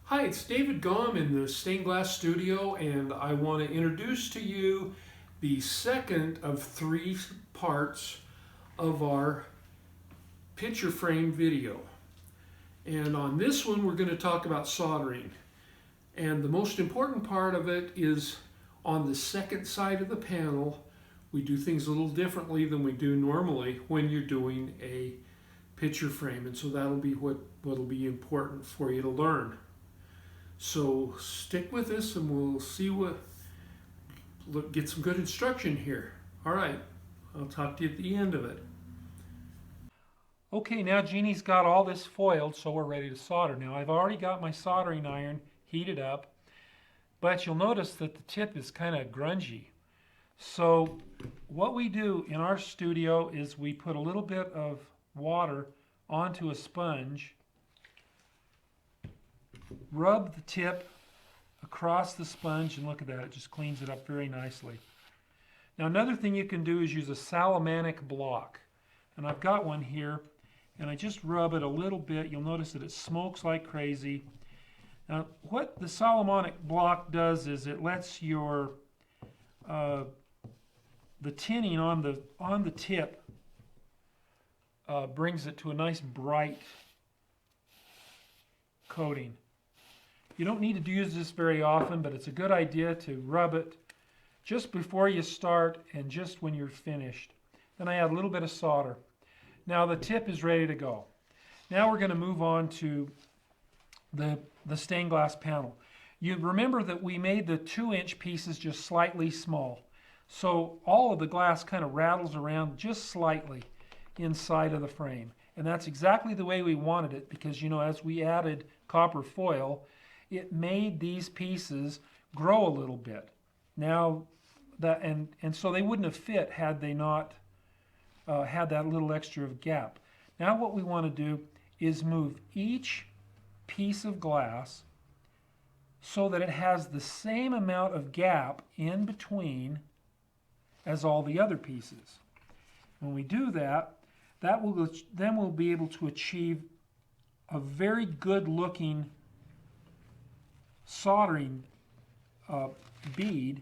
Hi, it's David Gomm in the Stained Glass Studio, and I want to introduce to you the second of three parts of our picture frame video. And on this one, we're going to talk about soldering. And the most important part of it is on the second side of the panel. We do things a little differently than we do normally when you're doing a picture frame. And so that'll be what'll be important for you to learn. So stick with us and we'll see get some good instruction here. All right, I'll talk to you at the end of it. Okay, now Jeannie's got all this foiled, so we're ready to solder. Now I've already got my soldering iron heated up, but you'll notice that the tip is kind of grungy. So what we do in our studio is we put a little bit of water onto a sponge, rub the tip across the sponge, and look at that, it just cleans it up very nicely. Now another thing you can do is use a Salamanic block, and I've got one here, and I just rub it a little bit. You'll notice that it smokes like crazy. Now what the Salamanic block does is it lets your the tinning on the tip brings it to a nice bright coating. You don't need to use this very often, but it's a good idea to rub it just before you start and just when you're finished. Then I add a little bit of solder. Now the tip is ready to go. Now we're going to move on to the stained glass panel. You remember that we made the 2-inch pieces just slightly small. So all of the glass kind of rattles around just slightly inside of the frame. And that's exactly the way we wanted it because, you know, as we added copper foil, it made these pieces grow a little bit. Now, and so they wouldn't have fit had they not had that little extra gap. Now what we want to do is move each piece of glass so that it has the same amount of gap in between as all the other pieces. When we do that, then we'll be able to achieve a very good looking soldering bead,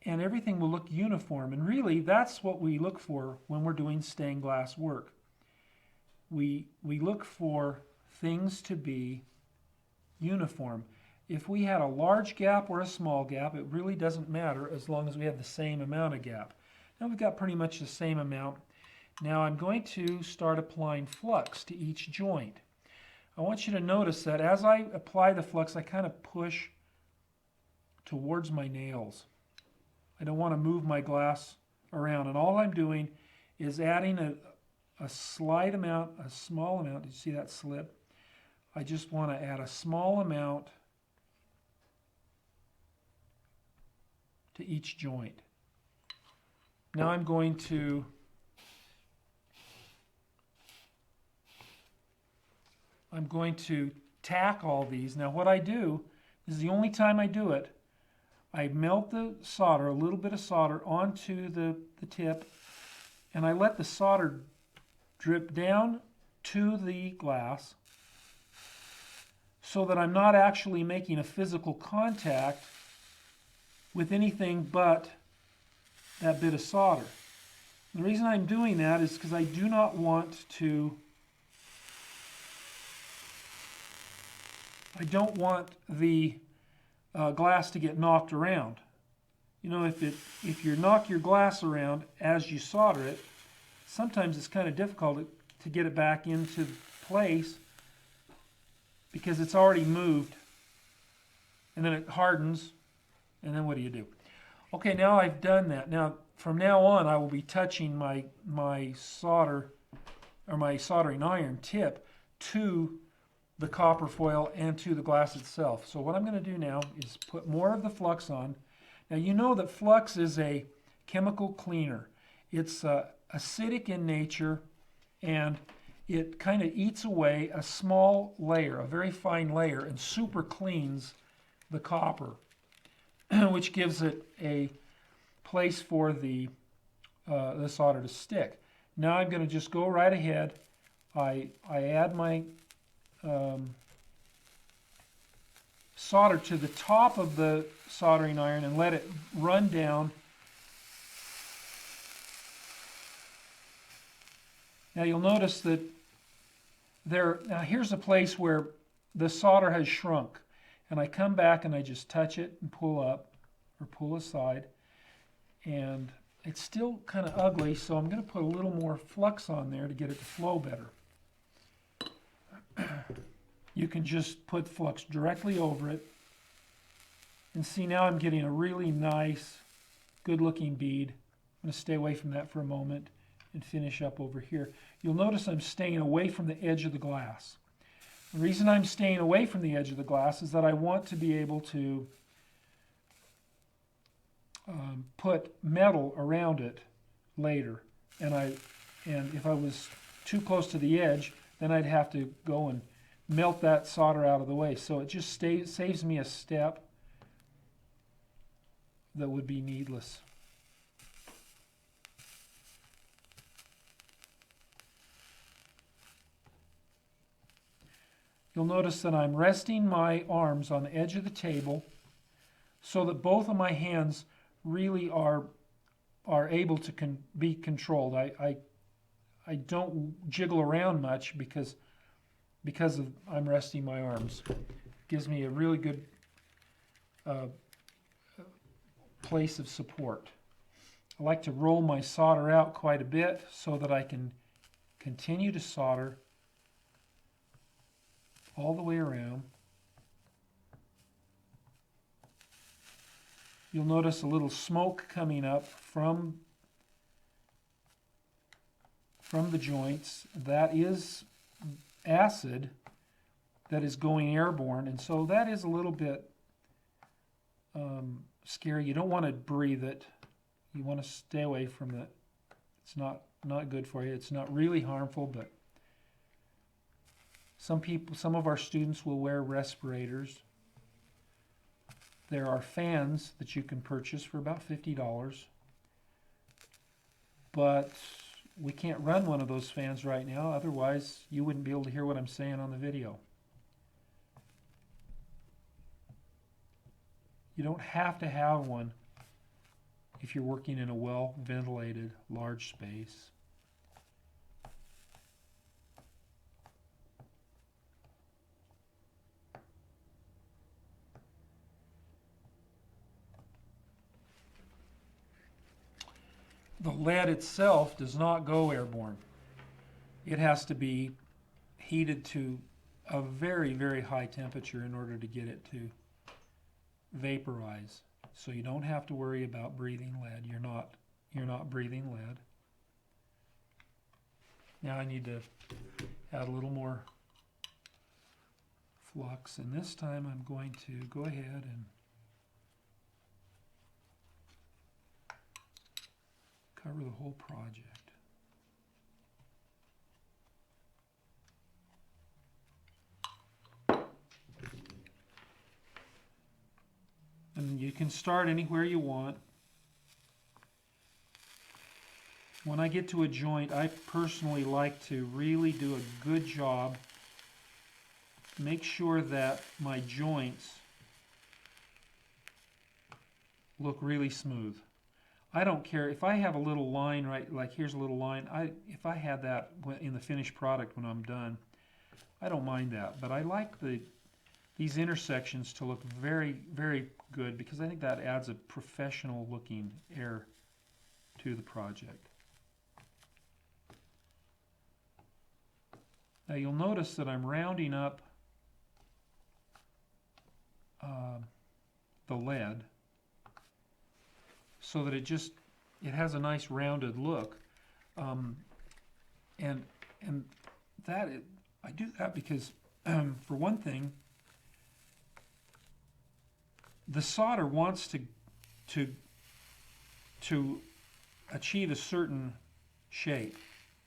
and everything will look uniform. And really that's what we look for when we're doing stained glass work. We look for things to be uniform. If we had a large gap or a small gap, it really doesn't matter as long as we have the same amount of gap. Now we've got pretty much the same amount. Now I'm going to start applying flux to each joint. I want you to notice that as I apply the flux, I kind of push towards my nails. I don't want to move my glass around, and all I'm doing is adding a slight amount, a small amount. Did you see that slip? I just want to add a small amount to each joint. Now I'm going to tack all these. Now what I do, this is the only time I do it, I melt the solder, a little bit of solder onto the tip, and I let the solder drip down to the glass so that I'm not actually making a physical contact with anything but that bit of solder. The reason I'm doing that is because I do not want to I don't want the glass to get knocked around. You know, if you knock your glass around as you solder it, sometimes it's kind of difficult to get it back into place because it's already moved, and then it hardens, and then what do you do? Okay, now I've done that. Now from now on I will be touching my solder or my soldering iron tip to the copper foil and to the glass itself. So what I'm going to do now is put more of the flux on. Now you know that flux is a chemical cleaner. It's acidic in nature, and it kind of eats away a small layer, a very fine layer, and super cleans the copper, which gives it a place for the solder to stick. Now I'm going to just go right ahead. I add my solder to the top of the soldering iron and let it run down. Now you'll notice that now here's a place where the solder has shrunk, and I come back and I just touch it and pull up or pull aside, and it's still kind of ugly, so I'm going to put a little more flux on there to get it to flow better. You can just put flux directly over it, and see, now I'm getting a really nice, good looking bead. I'm going to stay away from that for a moment and finish up over here. You'll notice I'm staying away from the edge of the glass. The reason I'm staying away from the edge of the glass is that I want to be able to put metal around it later. And if I was too close to the edge, then I'd have to go and melt that solder out of the way. So it just saves me a step that would be needless. You'll notice that I'm resting my arms on the edge of the table so that both of my hands really are able to be controlled. I don't jiggle around much because I'm resting my arms. It gives me a really good place of support. I like to roll my solder out quite a bit so that I can continue to solder all the way around. You'll notice a little smoke coming up from the joints. That is acid that is going airborne, and so that is a little bit scary. You don't want to breathe it. You want to stay away from it. It's not good for you. It's not really harmful, but some of our students will wear respirators. There are fans that you can purchase for about $50, but we can't run one of those fans right now, otherwise you wouldn't be able to hear what I'm saying on the video. You don't have to have one if you're working in a well-ventilated, large space. The lead itself does not go airborne. It has to be heated to a very, very high temperature in order to get it to vaporize. So you don't have to worry about breathing lead. You're not breathing lead. Now I need to add a little more flux, and this time I'm going to go ahead and cover the whole project. And you can start anywhere you want. When I get to a joint, I personally like to really do a good job. Make sure that my joints look really smooth. I don't care if I have a little line, right, like here's a little line. If I had that in the finished product when I'm done, I don't mind that. But I like these intersections to look very, very good because I think that adds a professional looking air to the project. Now you'll notice that I'm rounding up the lead so that it has a nice rounded look, and that I do that because for one thing, the solder wants to achieve a certain shape,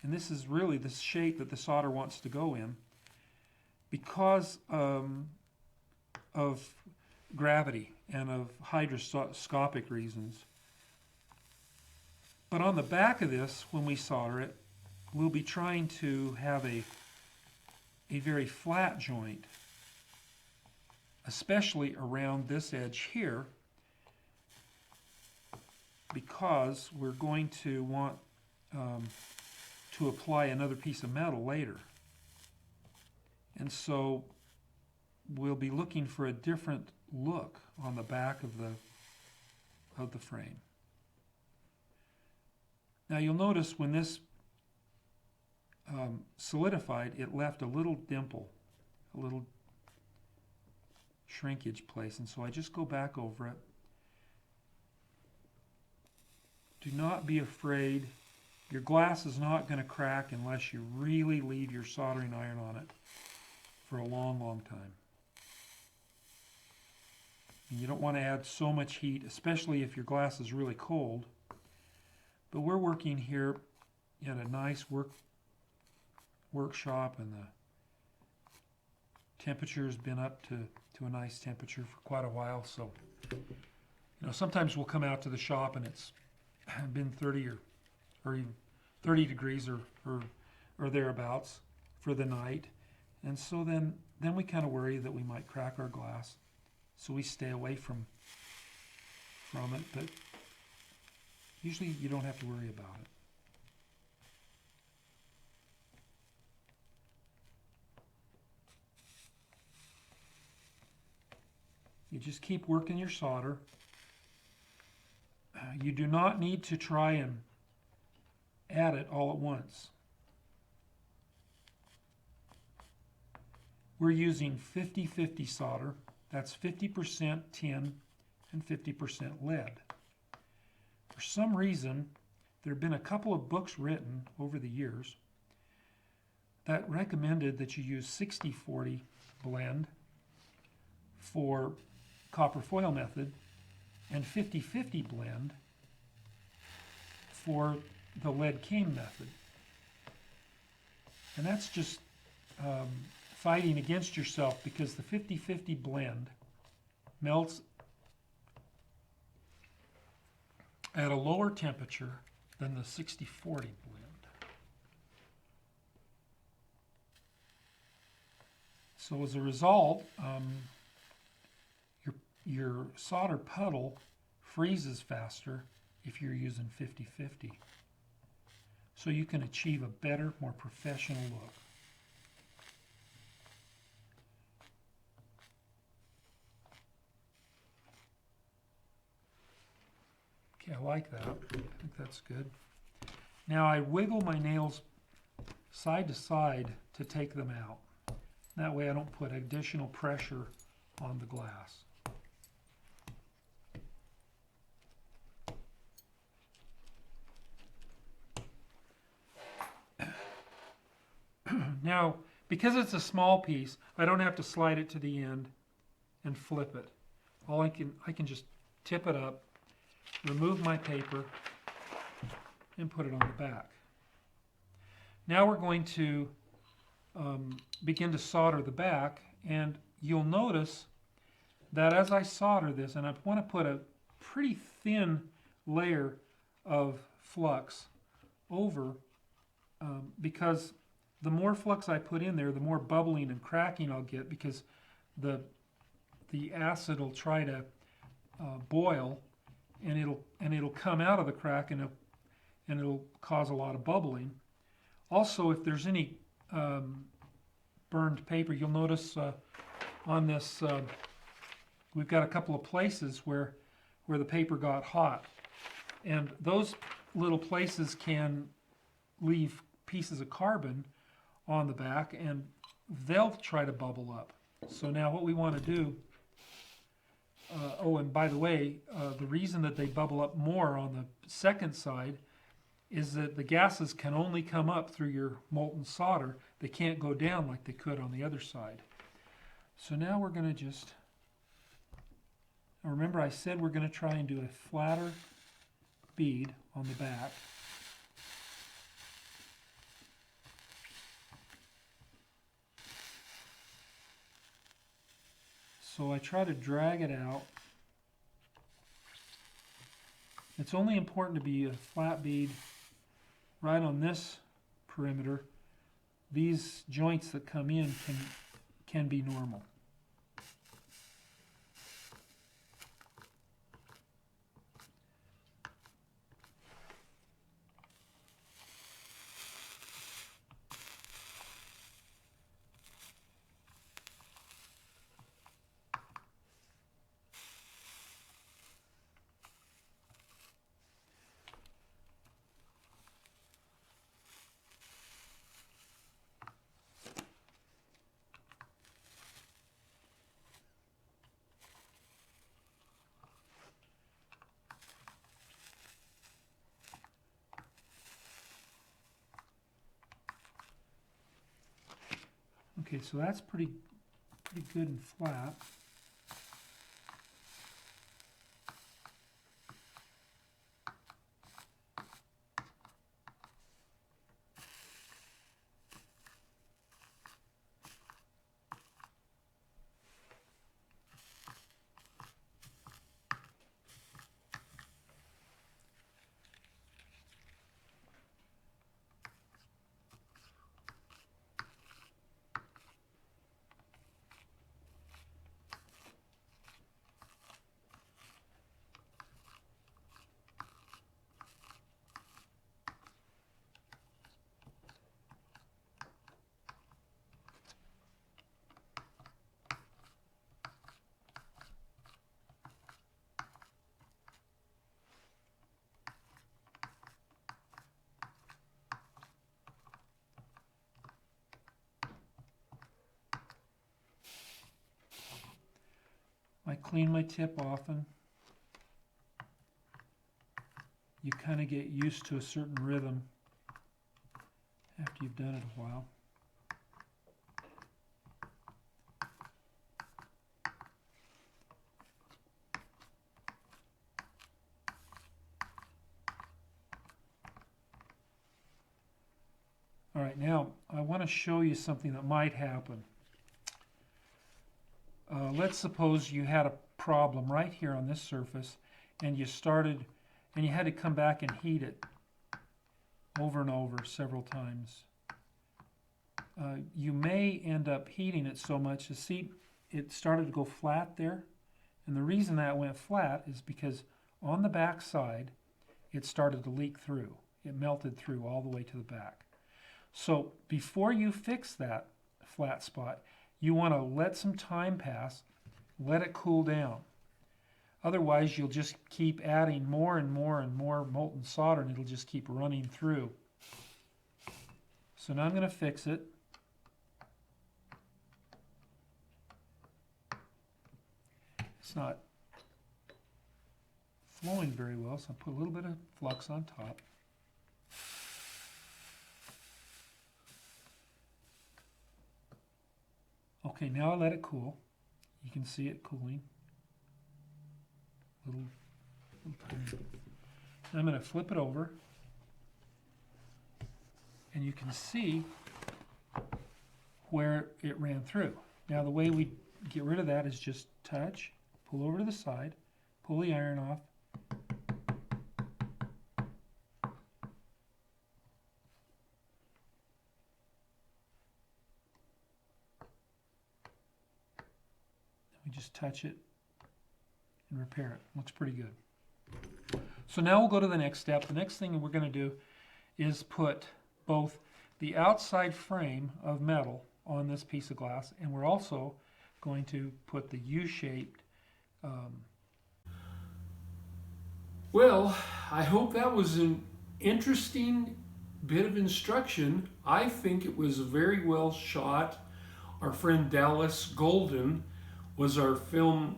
and this is really the shape that the solder wants to go in because of gravity and of hydroscopic reasons. But on the back of this, when we solder it, we'll be trying to have a very flat joint. especially around this edge here, because we're going to want to apply another piece of metal later. And so we'll be looking for a different look on the back of the frame. Now you'll notice when this solidified, it left a little dimple, a little shrinkage place, and so I just go back over it. Do not be afraid. Your glass is not going to crack unless you really leave your soldering iron on it for a long, long time. And you don't want to add so much heat, especially if your glass is really cold. But we're working here in a nice workshop, and the temperature has been up to a nice temperature for quite a while. So, sometimes we'll come out to the shop and it's been 30 or even 30 degrees or thereabouts for the night, and so then we kind of worry that we might crack our glass, so we stay away from it. But usually you don't have to worry about it. You just keep working your solder. You do not need to try and add it all at once. We're using 50-50 solder. That's 50% tin and 50% lead. For some reason, there have been a couple of books written over the years that recommended that you use 60-40 blend for copper foil method and 50-50 blend for the lead cane method. And that's just fighting against yourself, because the 50-50 blend melts at a lower temperature than the 60-40 blend. So as a result, your solder puddle freezes faster if you're using 50-50. So you can achieve a better, more professional look. Okay, I like that. I think that's good. Now I wiggle my nails side to side to take them out. That way I don't put additional pressure on the glass. Now, because it's a small piece, I don't have to slide it to the end and flip it. I can just tip it up, remove my paper, and put it on the back. Now we're going to begin to solder the back, and you'll notice that as I solder this, and I want to put a pretty thin layer of flux over, because the more flux I put in there, the more bubbling and cracking I'll get, because the acid will try to boil, and it'll come out of the crack, and it'll cause a lot of bubbling. Also, if there's any burned paper, you'll notice on this we've got a couple of places where the paper got hot, and those little places can leave pieces of carbon on the back, and they'll try to bubble up. So now what we want to do, oh, and by the way, the reason that they bubble up more on the second side is that the gases can only come up through your molten solder. They can't go down like they could on the other side. So now we're going to just, remember I said we're going to try and do a flatter bead on the back. So I try to drag it out. It's only important to be a flat bead right on this perimeter. These joints that come in can be normal. Okay, so that's pretty good and flat. I clean my tip often. You kind of get used to a certain rhythm after you've done it a while. All right, now I want to show you something that might happen. Let's suppose you had a problem right here on this surface and you had to come back and heat it over and over several times. You may end up heating it so much, you see it started to go flat there, and the reason that went flat is because on the back side it started to leak through. It melted through all the way to the back. So before you fix that flat spot, you want to let some time pass, let it cool down. Otherwise, you'll just keep adding more and more and more molten solder, and it'll just keep running through. So now I'm going to fix it. It's not flowing very well, so I'll put a little bit of flux on top. Okay, now I let it cool. You can see it cooling. Little tiny. I'm going to flip it over, and you can see where it ran through. Now the way we get rid of that is just touch, pull over to the side, pull the iron off, we just touch it and repair it. Looks pretty good. So now we'll go to the next step. The next thing we're going to do is put both the outside frame of metal on this piece of glass, and we're also going to put the U-shaped. Well, I hope that was an interesting bit of instruction. I think it was very well shot. Our friend Dallas Golden was our film,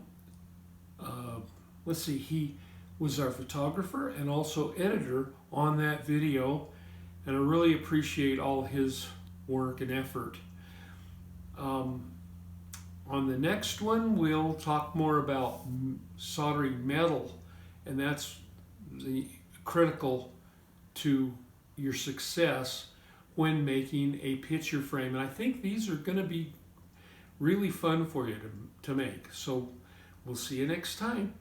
he was our photographer and also editor on that video, and I really appreciate all his work and effort. On the next one, we'll talk more about soldering metal, and that's critical to your success when making a picture frame. And I think these are going to be really fun for you to make. So we'll see you next time.